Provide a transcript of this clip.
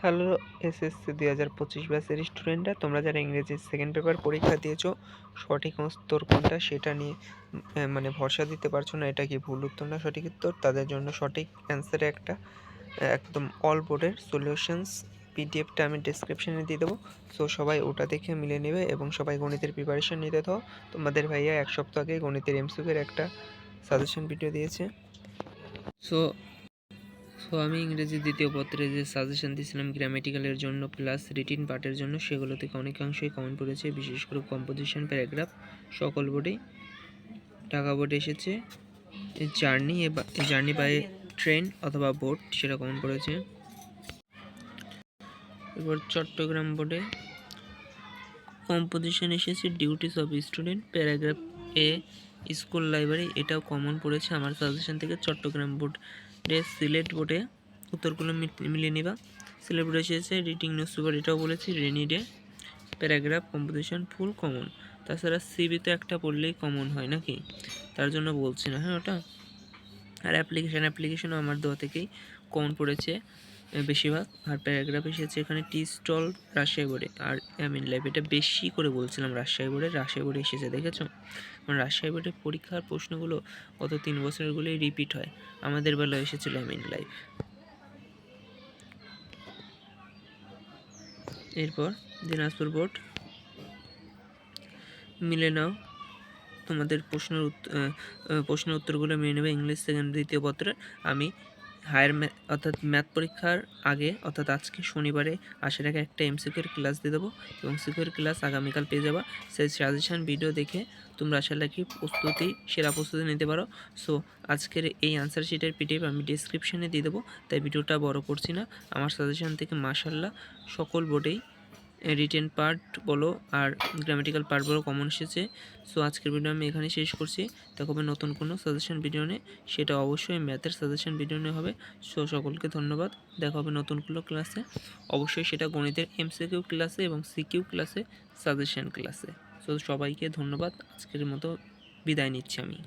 Hello SSC 2025 ব্যাচের স্টুডেন্টরা, তোমরা যারা ইংরেজির সেকেন্ড পেপার পরীক্ষা দিয়েছো, সঠিক উত্তর কোনটা সেটা নিয়ে মানে ভরসা দিতে পারছো না, এটা কি ভুল উত্তর না সঠিক উত্তর, তাদের জন্য সঠিক অ্যান্সারে একটা একদম অল বোর্ডের সলিউশনস পিডিএফটা আমি ডেসক্রিপশনে দিয়ে দেবো। সো সবাই ওটা দেখে মিলে নেবে এবং সবাই গণিতের প্রিপারেশন নিতে থাকো। তোমাদের ভাইয়া এক সপ্তাহ আগে গণিতের এমসিকিউর একটা সাজেশন ভিডিও দিয়েছে। সো আমি ইংরেজি দ্বিতীয় পত্রে যে সাজেশন দিয়েছিলাম গ্রামেটিক্যালের জন্য প্লাস রিটিন পার্টের জন্য, সেগুলো থেকে অনেকাংশই কমন পড়েছে, বিশেষ করে কম্পোজিশন, প্যারাগ্রাফ। সকল বোর্ডে, ঢাকা বোর্ডে এসেছে জার্নি বাই ট্রেন অথবা বোট, সেটা কমন পড়েছে। এবার চট্টগ্রাম বোর্ডে কম্পোজিশন এসেছে duties of student, paragraph A school library, এটাও কমন পড়েছে আমার সাজেশন থেকে। চট্টগ্রাম বোর্ডে সিলেট বোর্ডে উত্তরগুলো মিলিয়ে নিবা। সিলেট বোর্ডে এসেছে রিডিং নিউজ পেপার, এটাও বলেছি রেনি ডে, প্যারাগ্রাফ, কম্পোজিশন ফুল কমন। তাছাড়া সিবি তো একটা পড়লেই কমন হয় নাকি, তার জন্য বলছি না, হ্যাঁ ওটা। আর অ্যাপ্লিকেশনও আমার দেওয়া থেকেই কমন পড়েছে বেশিরভাগ। আর প্যারাগ্রাফ এসেছে এখানে টি স্টল রাজশাহী বোর্ডে, আর আমিন লাইফ, এটা বেশি করে বলছিলাম রাজশাহী বোর্ডে এসেছে, দেখেছো? কারণ রাজশাহী বোর্ডের পরীক্ষার প্রশ্নগুলো গত 3 বছরগুলোই রিপিট হয়, আমাদের বেলায় এসেছিল আমিন লাইফ। এরপর দিনাজপুর বোর্ড, মিলে নাও তোমাদের প্রশ্নের উত্তরগুলো মেনে নেবে ইংলিশ সেকেন্ড দ্বিতীয় পত্রে। আমি হায়ার ম্যাথ অর্থাৎ ম্যাথ পরীক্ষার আগে অর্থাৎ আজকে শনিবারে আসার আগে একটা এমসিকিউর ক্লাস দিয়ে দেবো, এবং সিকিউর ক্লাস আগামীকাল পেয়ে যাবা। সেই সাজেশান ভিডিও দেখে তোমরা আশা রাখি সেরা প্রস্তুতি নিতে পারো। সো আজকের এই আনসার শিটের পিডিএফ আমি ডিসক্রিপশানে দিয়ে দেবো, তাই ভিডিওটা বড় করছি না। আমার সাজেশান থেকে মাশাআল্লাহ সকল বোর্ডেই রিটেন পার্ট বলো আর গ্রামেটিক্যাল পার্ট বলো কমন এসেছে। সো আজকের ভিডিও আমি এখানে শেষ করছি। দেখা হবে নতুন কোনো সাজেশন ভিডিও নিয়ে, সেটা অবশ্যই ম্যাথের সাজেশন ভিডিও নিয়ে হবে। সো সকলকে ধন্যবাদ, দেখা হবে নতুন কোনো ক্লাসে, অবশ্যই সেটা গণিতের এমসিকিউ ক্লাসে এবং সিকিউ ক্লাসে, সাজেশন ক্লাসে। সো সবাইকে ধন্যবাদ, আজকের মতো বিদায় নিচ্ছি আমি।